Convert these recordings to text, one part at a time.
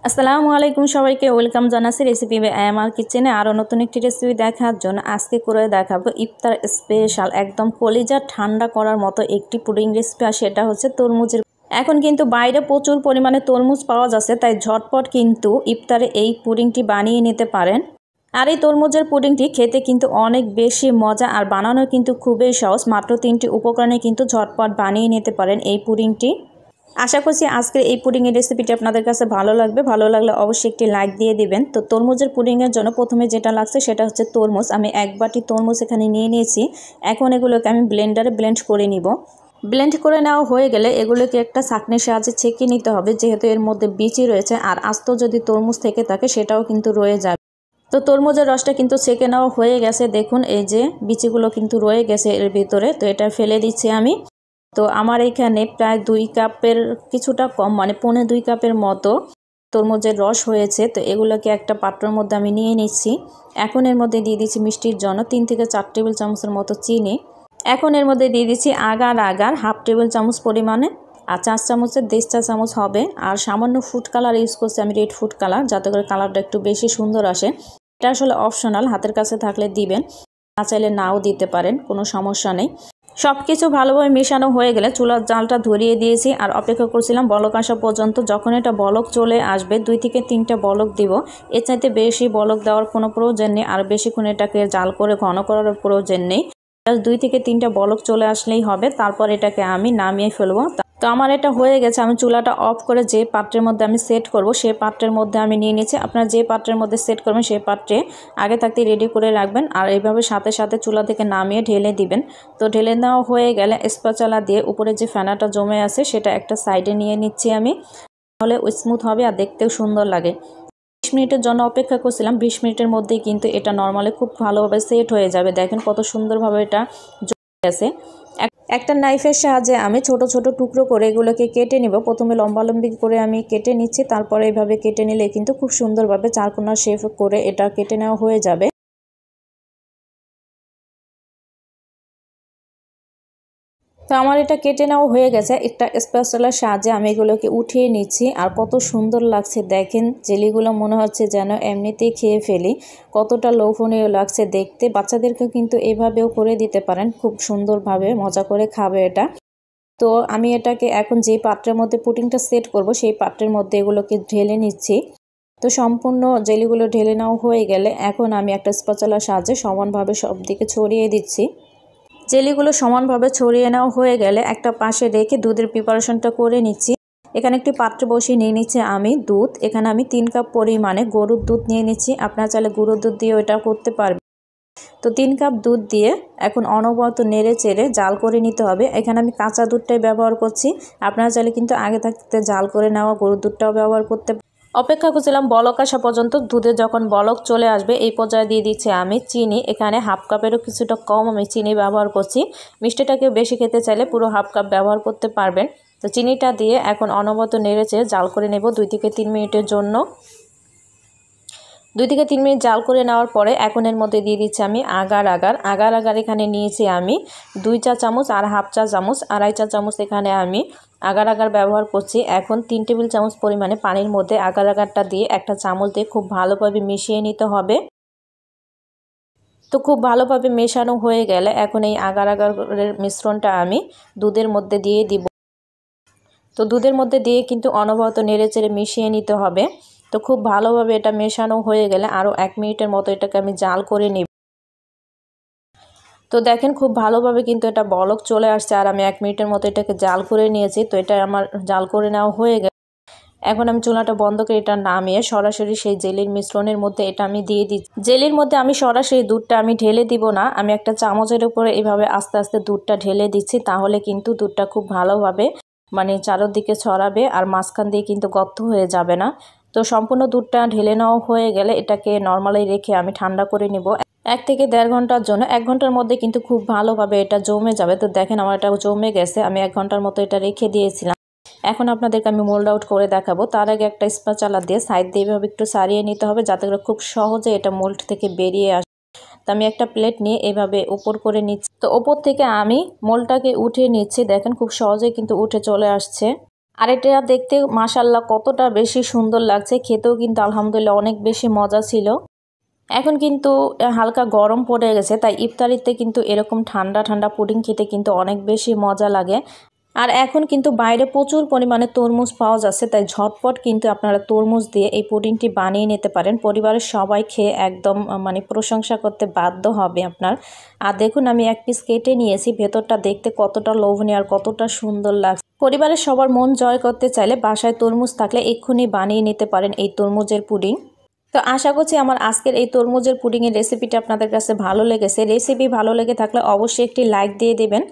আসসালামু আলাইকুম সবাইকে ওয়েলকাম জানাচ্ছি রেসিপি আমার কিচেনে আরও নতুন একটি রেসিপি দেখার জন্য আজকে করে দেখাবো ইফতার স্পেশাল একদম কলিজা ঠান্ডা করার মতো একটি পুডিং রেসিপি। আর সেটা হচ্ছে তরমুজের। এখন কিন্তু বাইরে প্রচুর পরিমাণে তরমুজ পাওয়া যাচ্ছে, তাই ঝটপট কিন্তু ইফতারে এই পুডিংটি বানিয়ে নিতে পারেন। আর এই তরমুজের পুডিংটি খেতে কিন্তু অনেক বেশি মজা আর বানানো কিন্তু খুবই সহজ। মাত্র 3টি উপকরণে কিন্তু ঝটপট বানিয়ে নিতে পারেন এই পুডিংটি। আশা করছি আজকের এই পুডিংয়ের রেসিপিটি আপনাদের কাছে ভালো লাগবে। ভালো লাগলে অবশ্যই একটি লাইক দিয়ে দিবেন। তো তরমুজের পুডিংয়ের জন্য প্রথমে যেটা লাগছে সেটা হচ্ছে তরমুজ। আমি 1 বাটি তরমুজ এখানে নিয়ে নিয়েছি। এখন এগুলোকে আমি ব্লেন্ডারে ব্লেন্ড করে নিব। ব্লেন্ড করে নেওয়া হয়ে গেলে এগুলোকে একটা ছাঁকনির সাহায্যে ছেঁকে নিতে হবে, যেহেতু এর মধ্যে বিচি রয়েছে আর আস্ত যদি তরমুজ থেকে থাকে সেটাও কিন্তু রয়ে যাবে। তো তরমুজের রসটা কিন্তু ছেঁকে নেওয়া হয়ে গেছে। দেখুন এই যে বিচিগুলো কিন্তু রয়ে গেছে এর ভিতরে, তো এটা ফেলে দিচ্ছি আমি। তো আমার এখানে প্রায় 2 কাপের কিছুটা কম, মানে 1.25 কাপের মতো তরমুজের রস হয়েছে। তো এগুলোকে একটা পাত্রের মধ্যে আমি নিয়ে নিচ্ছি। এখন এর মধ্যে দিয়ে দিচ্ছি মিষ্টির জন্য 3 থেকে 4 টেবিল চামচের মতো চিনি। এখন এর মধ্যে দিয়ে দিচ্ছি আগার 1/2 টেবিল চামচ পরিমাণে, আর 4 চামচের 1.5 চা চামচ হবে। আর সামান্য ফুড কালার ইউজ করছি আমি, রেড ফুড কালার, যাতে করে কালারটা একটু বেশি সুন্দর আসে। এটা আসলে অপশনাল, হাতের কাছে থাকলে দিবেন, না চাইলে নাও দিতে পারেন, কোনো সমস্যা নেই। সব কিছু ভালোভাবে মেশানো হয়ে গেলে চুলার জালটা ধরিয়ে দিয়েছি আর অপেক্ষা করছিলাম বলক আসা পর্যন্ত। যখন এটা বলক চলে আসবে 2 থেকে 3টা বলক দিব। এর চাইতে বেশি বলক দেওয়ার কোনো প্রয়োজন নেই, আর বেশিক্ষণ এটাকে জাল করে ঘন করার প্রয়োজন নেই। 2 থেকে 3টা বলক চলে আসলেই হবে। তারপর এটাকে আমি নামিয়ে ফেলবো। তো আমার এটা হয়ে গেছে। আমি চুলাটা অফ করে যে পাত্রের মধ্যে আমি সেট করব সেই পাত্রের মধ্যে আমি নিয়ে নিয়েছি। আপনারা যে পাত্রের মধ্যে সেট করবেন সেই পাত্রে আগে থাকতে রেডি করে রাখবেন, আর এইভাবে সাথে সাথে চুলা থেকে নামিয়ে ঢেলে দিবেন। তো ঢেলে নেওয়া হয়ে গেলে স্প্যাচুলা দিয়ে উপরে যে ফেনাটা জমে আছে সেটা একটা সাইডে নিয়ে নিচ্ছি আমি, তাহলে স্মুথ হবে আর দেখতেও সুন্দর লাগে। 20 মিনিটের জন্য অপেক্ষা করছিলাম। 20 মিনিটের মধ্যেই কিন্তু এটা নর্মালি খুব ভালোভাবে সেট হয়ে যাবে। দেখেন কত সুন্দরভাবে এটা জমে গেছে। একটা নাইফের সাহায্যে আমি ছোট ছোট টুকরো করে এগুলোকে কেটে নিব। প্রথমে লম্বালম্বি করে আমি কেটে নিচ্ছি, তারপরে এইভাবে কেটে নিলে কিন্তু খুব সুন্দরভাবে চারকোনা শেপ করে এটা কেটে নেওয়া হয়ে যাবে। তো আমার এটা কেটে নেওয়া হয়ে গেছে। একটা স্প্যাচুলার সাহায্যে আমি এগুলোকে উঠিয়ে নিচ্ছি। আর কত সুন্দর লাগছে দেখেন, জেলিগুলো মনে হচ্ছে যেন এমনিতেই খেয়ে ফেলি, কতটা লোভনীয় লাগছে দেখতে। বাচ্চাদেরকেও কিন্তু এভাবেও করে দিতে পারেন, খুব সুন্দরভাবে মজা করে খাবে এটা। তো আমি এটাকে এখন যে পাত্রের মধ্যে পুডিংটা সেট করব সেই পাত্রের মধ্যে এগুলোকে ঢেলে নিচ্ছি। তো সম্পূর্ণ জেলিগুলো ঢেলে নেওয়া হয়ে গেলে এখন আমি একটা স্প্যাচুলার সাহায্যে সমানভাবে সব দিকে ছড়িয়ে দিচ্ছি। জেলিগুলো সমানভাবে ছড়িয়ে নেওয়া হয়ে গেলে একটা পাশে রেখে দুধের প্রিপারেশনটা করে নিচ্ছি। এখানে একটি পাত্রে বসিয়ে নিয়ে নিচ্ছি আমি দুধ। এখানে আমি 3 কাপ পরিমাণে গরুর দুধ নিয়ে নিচ্ছি। আপনারা চাইলে গুঁড়োর দুধ দিয়ে এটা করতে পারবেন। তো 3 কাপ দুধ দিয়ে এখন অনবরত নেড়ে চেড়ে জাল করে নিতে হবে। এখানে আমি কাঁচা দুধটাই ব্যবহার করছি। আপনারা চাইলে কিন্তু আগে থাকতে জাল করে নেওয়া গরুর দুধটাও ব্যবহার করতে। অপেক্ষা করছিলাম বলক আসা পর্যন্ত। দুধে যখন বলক চলে আসবে এই পর্যায়ে দিয়ে দিচ্ছি আমি চিনি। এখানে 1/2 কাপেরও কিছুটা কম আমি চিনি ব্যবহার করছি। মিষ্টিটাকেও বেশি খেতে চাইলে পুরো 1/2 কাপ ব্যবহার করতে পারবেন। তো চিনিটা দিয়ে এখন অনবরত নেড়ে চেড়ে জাল করে নেব 2 থেকে 3 মিনিটের জন্য। 2 থেকে 3 মিনিট জাল করে নেওয়ার পরে এখন এর মধ্যে দিয়ে দিচ্ছি আমি আগার এখানে নিয়েছি আমি 2 চা চামচ, আর 1/2 চা চামচ, 2.5 চা চামচ এখানে আমি আগার ব্যবহার করছি। এখন 3 টেবিল চামচ পরিমাণে পানির মধ্যে আগারটা দিয়ে একটা চামচ দিয়ে খুব ভালোভাবে মিশিয়ে নিতে হবে। তো খুব ভালোভাবে মেশানো হয়ে গেলে এখন এই আগারের মিশ্রণটা আমি দুধের মধ্যে দিয়ে দিব। তো দুধের মধ্যে দিয়ে কিন্তু অনবরত নেড়েচেড়ে মিশিয়ে নিতে হবে। তো খুব ভালোভাবে এটা মেশানো হয়ে গেলে আরও 1 মিনিটের মতো এটাকে আমি জাল করে নিব। তো দেখেন খুব ভালোভাবে কিন্তু এটা বলক চলে আসছে, আর আমি 1 মিনিটের মতো এটাকে জাল করে নিয়েছি। তো এটা আমার জাল করে নেওয়া হয়ে গেছে। এখন আমি চুলাটা বন্ধ করে এটা নামিয়ে সরাসরি সেই জেলির মিশ্রণের মধ্যে এটা আমি দিয়ে দিচ্ছি। জেলির মধ্যে আমি সরাসরি দুধটা আমি ঢেলে দিব না, আমি একটা চামচের উপরে এভাবে আস্তে আস্তে দুধটা ঢেলে দিচ্ছি। তাহলে কিন্তু দুধটা খুব ভালোভাবে মানে চারদিকে ছড়াবে আর মাঝখান দিয়ে কিন্তু গর্ত হয়ে যাবে না। তো সম্পূর্ণ দুধটা ঢেলে নেওয়া হয়ে গেলে এটাকে নর্মালি রেখে আমি ঠান্ডা করে নিব 1 থেকে 1.5 ঘন্টার জন্য। 1 ঘন্টার মধ্যে কিন্তু খুব ভালোভাবে এটা জমে যাবে। তো দেখেন আমার এটা জমে গেছে। আমি 1 ঘন্টার মতো এটা রেখে দিয়েছিলাম। এখন আপনাদেরকে আমি মোল্ড আউট করে দেখাবো। তার আগে একটা স্প্যাচুলা দিয়ে সাইড দিয়ে এভাবে একটু সারিয়ে নিতে হবে, যাতে করে খুব সহজে এটা মোল্ড থেকে বেরিয়ে আসে। তো আমি একটা প্লেট নিয়ে এভাবে উপর করে নিচ্ছি। তো উপর থেকে আমি মোল্ডটাকে উঠিয়ে নিচ্ছি। দেখেন খুব সহজেই কিন্তু উঠে চলে আসছে। আর এটা দেখতে মাশাআল্লাহ কতটা বেশি সুন্দর লাগছে, খেতেও কিন্তু আলহামদুলিল্লাহ অনেক বেশি মজা ছিল। এখন কিন্তু হালকা গরম পড়ে গেছে, তাই ইফতারিতে কিন্তু এরকম ঠান্ডা ঠান্ডা পুডিং খেতে কিন্তু অনেক বেশি মজা লাগে। আর এখন কিন্তু বাইরে প্রচুর পরিমাণে তরমুজ পাওয়া যাচ্ছে, তাই ঝটপট কিন্তু আপনারা তরমুজ দিয়ে এই পুডিংটি বানিয়ে নিতে পারেন। পরিবারের সবাই খেয়ে একদম মানে প্রশংসা করতে বাধ্য হবে আপনার। আর দেখুন আমি এক পিস কেটে নিয়েছি, ভেতরটা দেখতে কতটা লোভনীয় আর কতটা সুন্দর লাগছে। পরিবারের সবার মন জয় করতে চাইলে বাসায় তরমুজ থাকলে এক্ষুনি বানিয়ে নিতে পারেন এই তরমুজের পুডিং। তো আশা করছি আমার আজকের এই তরমুজের পুডিংয়ের রেসিপিটা আপনাদের কাছে ভালো লেগেছে। রেসিপি ভালো লেগে থাকলে অবশ্যই একটি লাইক দিয়ে দেবেন।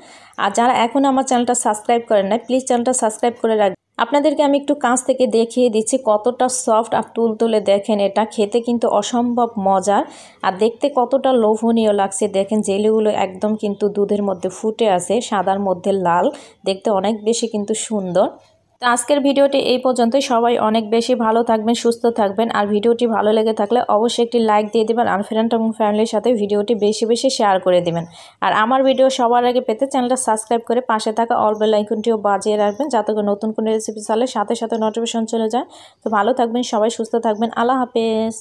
আর যারা এখন আমার চ্যানেলটা সাবস্ক্রাইব করেন না, প্লিজ চ্যানেলটা সাবস্ক্রাইব করে রাখবেন। আপনাদেরকে আমি একটু কাছ থেকে দেখিয়ে দিচ্ছি কতটা সফট আর তুলতুলে। দেখেন এটা খেতে কিন্তু অসম্ভব মজার আর দেখতে কতটা লোভনীয় লাগছে। দেখেন জেলিগুলো একদম কিন্তু দুধের মধ্যে ফুটে আছে, সাদার মধ্যে লাল, দেখতে অনেক বেশি কিন্তু সুন্দর। তো আজকের ভিডিওটি এই পর্যন্তই। সবাই অনেক বেশি ভালো থাকবেন, সুস্থ থাকবেন। আর ভিডিওটি ভালো লেগে থাকলে অবশ্যই একটি লাইক দিয়ে দেবেন আর ফ্রেন্ড এবং ফ্যামিলির সাথে ভিডিওটি বেশি বেশি শেয়ার করে দেবেন। আর আমার ভিডিও সবার আগে পেতে চ্যানেলটা সাবস্ক্রাইব করে পাশে থাকা অল বেল আইকনটিও বাজিয়ে রাখবেন, যাতে করে নতুন কোনো রেসিপি চাইলে সাথে সাথে নোটিফিকেশন চলে যায়। তো ভালো থাকবেন সবাই, সুস্থ থাকবেন। আল্লাহ হাফেজ।